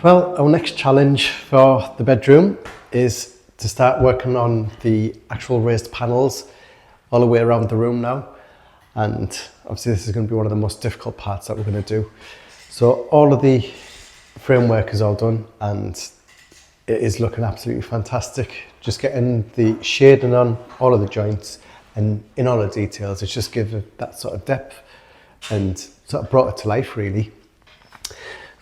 Well, our next challenge for the bedroom is to start working on the actual raised panels all the way around the room now. And obviously this is going to be one of the most difficult parts that we're going to do. So all of the framework is all done and it is looking absolutely fantastic. Just getting the shading on all of the joints and in all the details, it's just given it that sort of depth and sort of brought it to life really.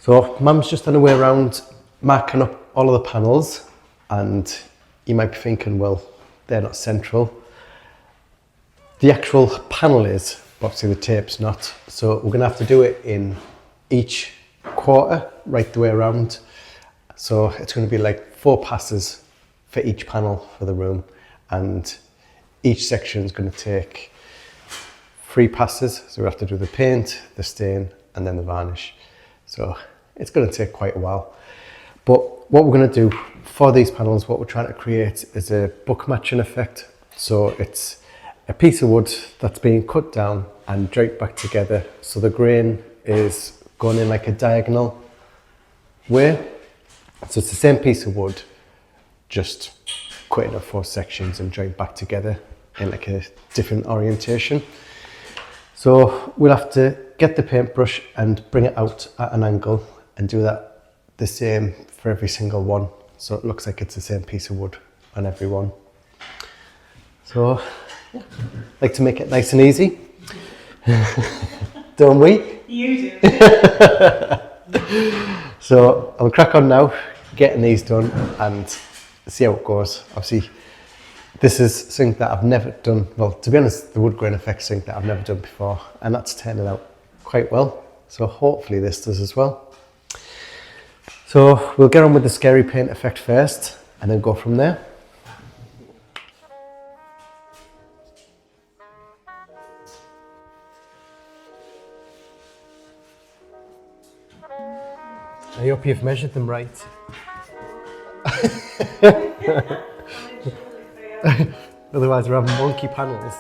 So Mum's just on her way around marking up all of the panels, and you might be thinking, well, they're not central. The actual panel is, but obviously the tape's not. So we're gonna have to do it in each quarter, right the way around. So it's gonna be like 4 passes for each panel for the room, and each section is gonna take 3 passes. So we have to do the paint, the stain, and then the varnish. So it's going to take quite a while. But what we're going to do for these panels, what we're trying to create is a book matching effect. So it's a piece of wood that's being cut down and draped back together. So the grain is going in like a diagonal way. So it's the same piece of wood, just cut into 4 sections and draped back together in like a different orientation. So we'll have to get the paintbrush and bring it out at an angle and do that the same for every single one. So it looks like it's the same piece of wood on every one. So yeah, like to make it nice and easy. Don't we? You do. So I'll crack on now, getting these done and see how it goes. Obviously, this is something that I've never done. Well, to be honest, the wood grain effect is something that I've never done before, and that's turning out quite well. So hopefully this does as well. So we'll get on with the scary paint effect first and then go from there. I hope you've measured them right. Otherwise we're having wonky panels.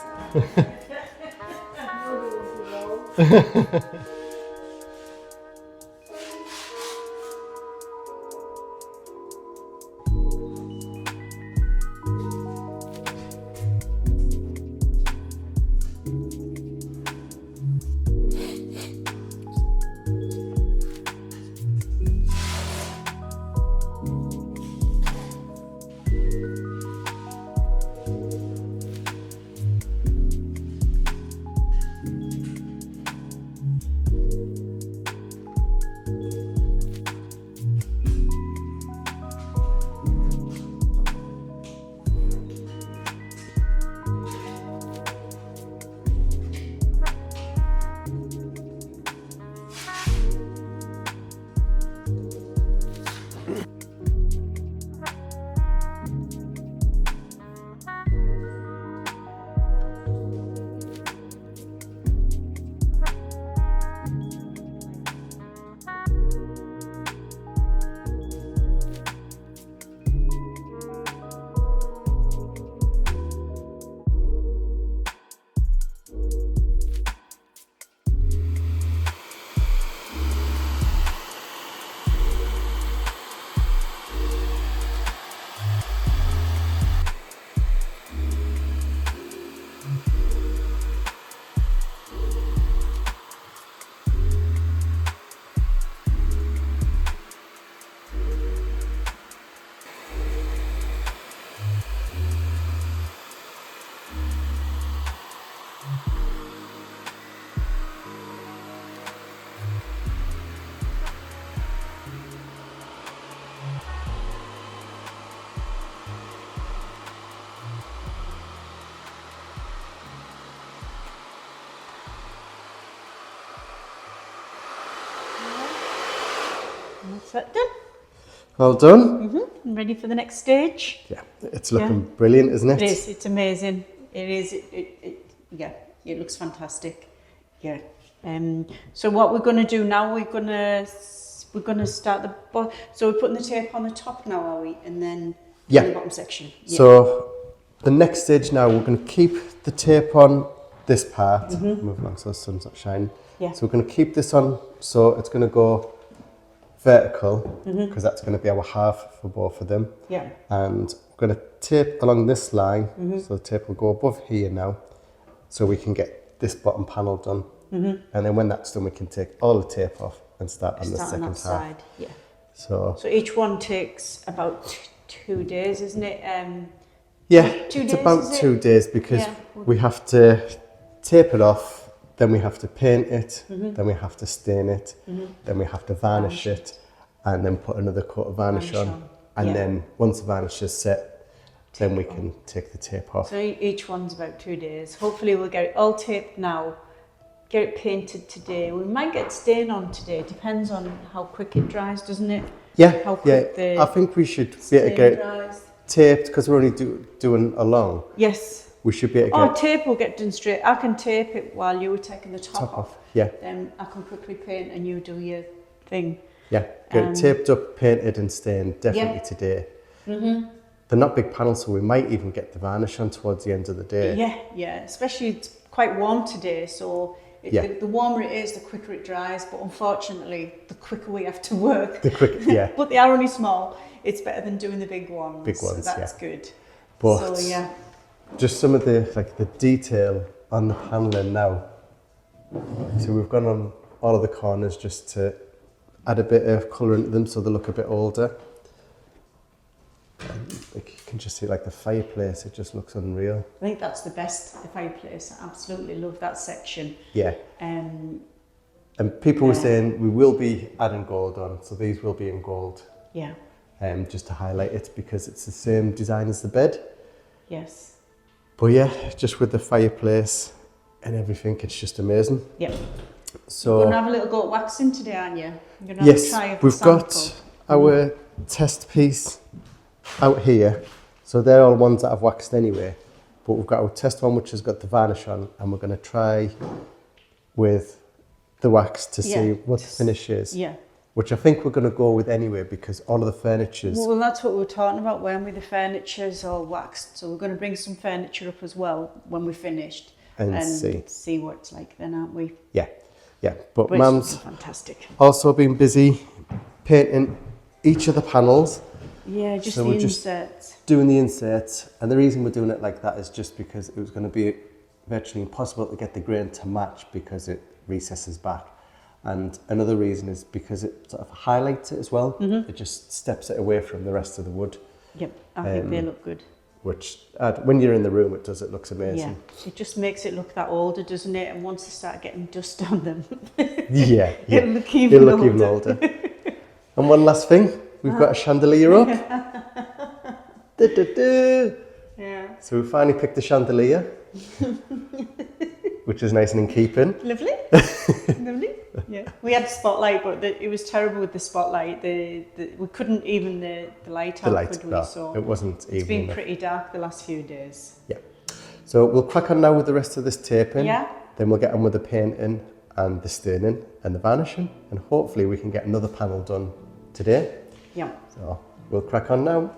That's that done. Well done. I'm ready for the next stage. Yeah, it's looking brilliant, isn't it? It is. It's amazing. It is. Yeah, it looks fantastic. Yeah. So what we're going to do now, we're going to start the so we're putting the tape on the top now, are we? And then the bottom section. Yeah. So the next stage now, we're going to keep the tape on this part. Move along so the sun's not shining. Yeah. So we're going to keep this on. So it's going to go vertical, because that's going to be our half for both of them. Yeah. And we're going to tape along this line, so the tape will go above here now, so we can get this bottom panel done. And then when that's done, we can take all the tape off and start on the second half. Side. Yeah. So each one takes about 2 days, isn't it? yeah, 2 it's days, about is it? 2 days, because Yeah. we have to tape it off, then we have to paint it, then we have to stain it, then we have to varnish it, and then put another coat of varnish on. And then once the varnish is set, then we can take the tape off. So each one's about 2 days. Hopefully we'll get it all taped now, get it painted today. We might get stain on today, depends on how quick it dries, doesn't it? Yeah, How quick the I think we should be able to get it dries. taped, because we're only doing a long. Yes. We should be able to Oh, get tape will get done straight. I can tape it while you were taking the top off. Yeah, Then I can quickly paint and you do your thing. yeah. Get it taped up, painted and stained definitely today. They're not big panels, so we might even get the varnish on towards the end of the day. Yeah. Especially it's quite warm today, so the warmer it is, the quicker it dries. But unfortunately, the quicker we have to work. The quick, yeah. But they are only small. It's better than doing the big ones. Big ones, so that's good. But so yeah. just some of the detail on the paneling now. So we've gone on all of the corners just to add a bit of colour into them so they look a bit older. And you can just see like the fireplace, it just looks unreal. I think that's the best, the fireplace. I absolutely love that section. Yeah. And people were saying we will be adding gold on, so these will be in gold. Yeah. Just to highlight it, because it's the same design as the bed. Yes. But yeah, just with the fireplace and everything, it's just amazing. Yep. So You're going to have a little go at waxing today, aren't you? You're going to yes, have a try of we've the sample. got our test piece out here. So they're all ones that I've waxed anyway. But we've got our test one, which has got the varnish on, and we're going to try with the wax to see what the finish is. Yeah. Which I think we're going to go with anyway, because all of the furniture's... Well, that's what we were talking about, weren't we? The furniture's all waxed. So we're going to bring some furniture up as well when we're finished. And see what it's like then, aren't we? Yeah. But Which Mum's is fantastic. also been busy painting each of the panels. Yeah, just So the we're just inserts. doing the inserts, and the reason we're doing it like that is just because it was going to be virtually impossible to get the grain to match because it recesses back. And another reason is because it sort of highlights it as well. It just steps it away from the rest of the wood. Yep, I think they look good. Which, when you're in the room, it looks amazing. Yeah, it just makes it look that older, doesn't it? And once they start getting dust on them, Yeah. it'll look even older. And one last thing, we've got a chandelier up. Yeah. So we finally picked the chandelier, which is nice and in keeping. Lovely. Lovely. Yeah. We had the spotlight, but it was terrible with the spotlight. We couldn't even the light out, could we? No, So it wasn't it's even been enough. pretty dark the last few days. Yeah. So we'll crack on now with the rest of this taping. Yeah. Then we'll get on with the painting and the staining and the varnishing, and hopefully we can get another panel done today. Yeah. So we'll crack on now.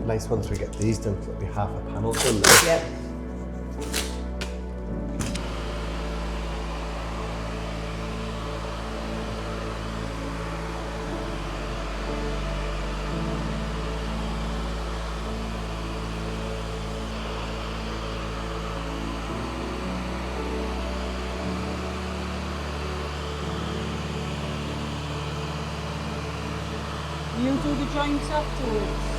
Nice once we get these done, it'll be half a panel done now. Yep. you do the joints afterwards?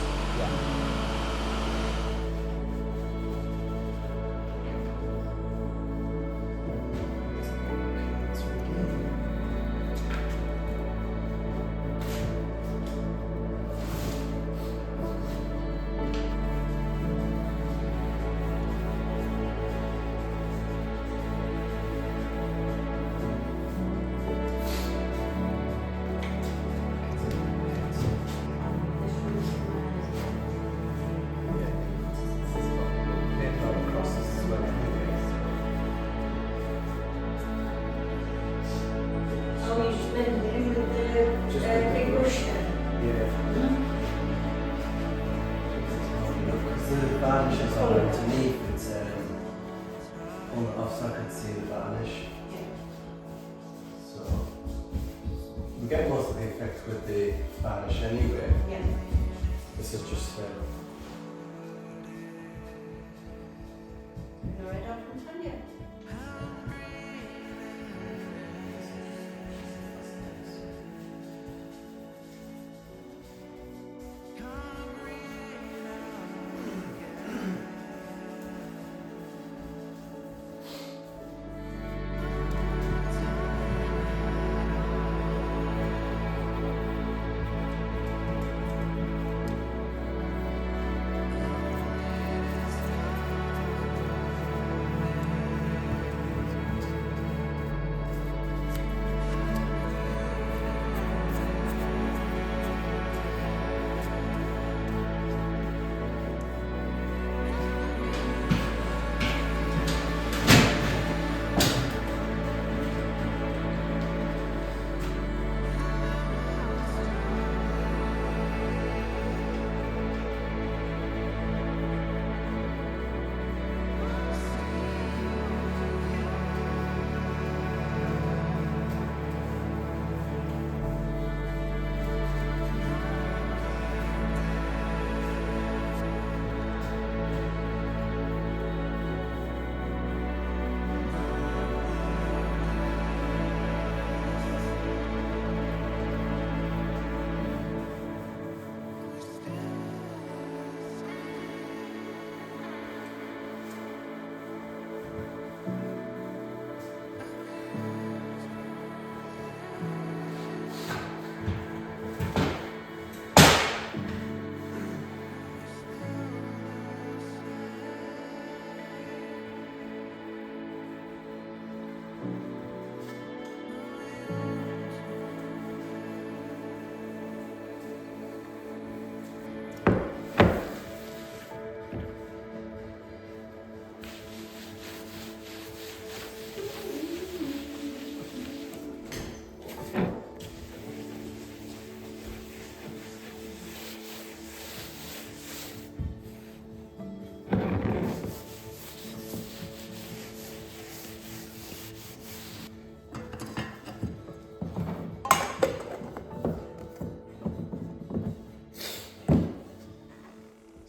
Varnishes on underneath, it's on the off so I can see the varnish. So we get most of the effect with the varnish anyway. Yeah. This is just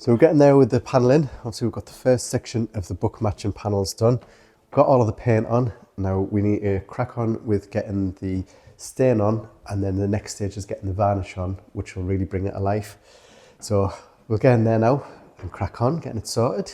So we're getting there with the panelling. Obviously we've got the first section of the book matching panels done. We've got all of the paint on. Now we need to crack on with getting the stain on, and then the next stage is getting the varnish on, which will really bring it to life. So we'll get in there now and crack on, getting it sorted.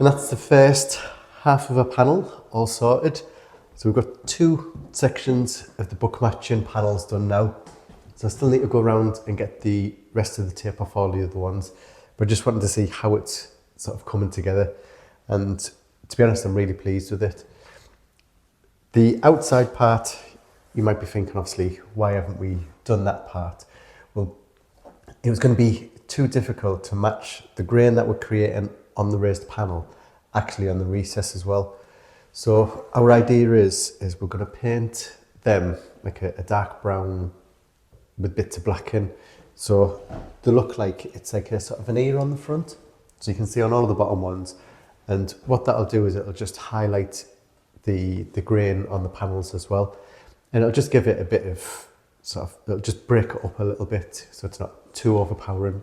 And that's the first half of a panel all sorted. So we've got 2 sections of the book matching panels done now. So I still need to go around and get the rest of the tape off all the other ones, but just wanted to see how it's sort of coming together. And to be honest, I'm really pleased with it. The outside part, you might be thinking, obviously, why haven't we done that part? Well, it was going to be too difficult to match the grain that we're creating on the raised panel actually on the recess as well. So our idea is we're going to paint them like a dark brown with bits of black in. So they look like it's like a sort of an ear on the front. So you can see on all of the bottom ones. And what that'll do is it'll just highlight the grain on the panels as well. And it'll just give it a bit of it'll just break it up a little bit so it's not too overpowering.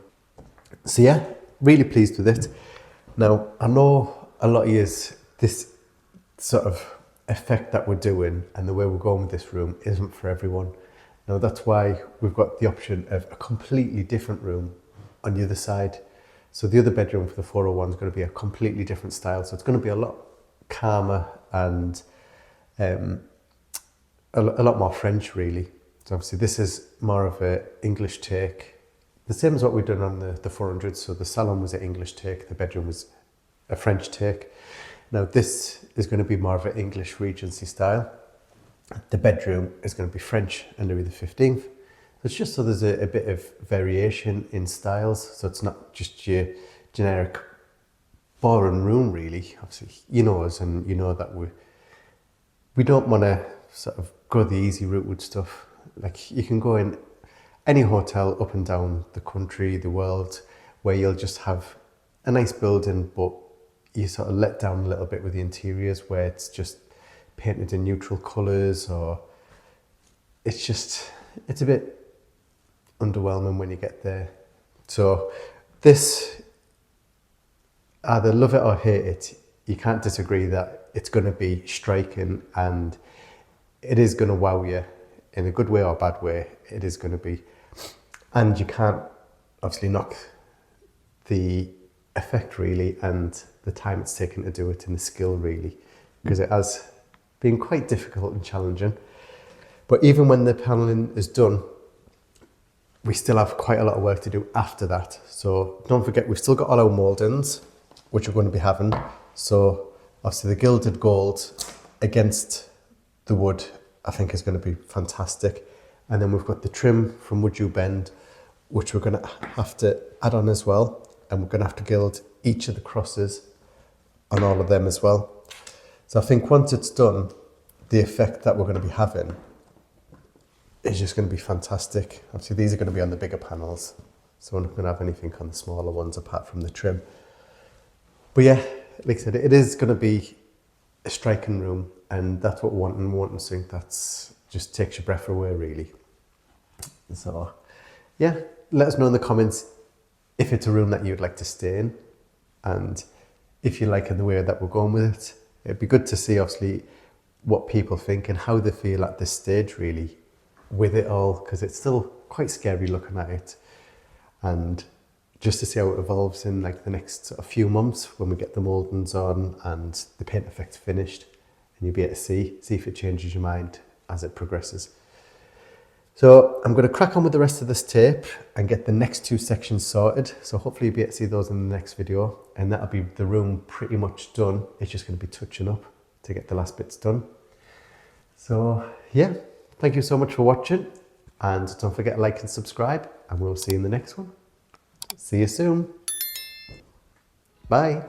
So yeah, really pleased with it. Now, I know a lot of years this sort of effect that we're doing and the way we're going with this room isn't for everyone. Now, that's why we've got the option of a completely different room on the other side. So the other bedroom for the 401 is going to be a completely different style. So it's going to be a lot calmer and a lot more French, really. So obviously this is more of an English take. The same as what we've done on the 400. So the salon was an English take, the bedroom was a French take. Now this is going to be more of an English Regency style. The bedroom is going to be French and Louis XV. It's just so there's a bit of variation in styles. So it's not just your generic boring room, really. Obviously, you know us and you know that we don't want to sort of go the easy route with stuff. Like, you can go in any hotel up and down the country, the world, where you'll just have a nice building, but you sort of let down a little bit with the interiors, where it's just painted in neutral colours, or it's a bit underwhelming when you get there. So this, either love it or hate it, you can't disagree that it's going to be striking, and it is going to wow you in a good way or bad way. It is going to be, and you can't obviously knock the effect, really, and the time it's taken to do it, and the skill, really, because it has been quite difficult and challenging. But even when the paneling is done, we still have quite a lot of work to do after that. So don't forget, we've still got all our mouldings, which we're going to be having. So obviously the gilded gold against the wood, I think, is going to be fantastic. And then we've got the trim from Would You Bend, which we're going to have to add on as well. And we're going to have to gild each of the crosses on all of them as well. So I think once it's done, the effect that we're going to be having is just going to be fantastic. Obviously, these are going to be on the bigger panels, so we're not going to have anything on the smaller ones apart from the trim. But yeah, like I said, it is going to be a striking room, and that's what we want, and we want something that's just takes your breath away, really. So yeah, let us know in the comments if it's a room that you'd like to stay in, and if you like the way that we're going with it. It'd be good to see, obviously, what people think and how they feel at this stage, really, with it all, because it's still quite scary looking at it. And just to see how it evolves in like the next sort of few months when we get the mouldings on and the paint effect finished, and you'll be able to see if it changes your mind as it progresses. So I'm going to crack on with the rest of this tape and get the next 2 sections sorted. So hopefully you'll be able to see those in the next video, and that'll be the room pretty much done. It's just going to be touching up to get the last bits done. So yeah, thank you so much for watching, and don't forget to like and subscribe, and we'll see you in the next one. See you soon. Bye.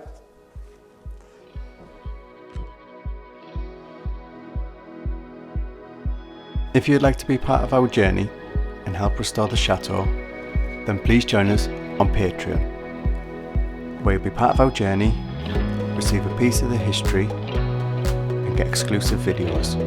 If you'd like to be part of our journey and help restore the chateau, then please join us on Patreon, where you'll be part of our journey, receive a piece of the history, and get exclusive videos.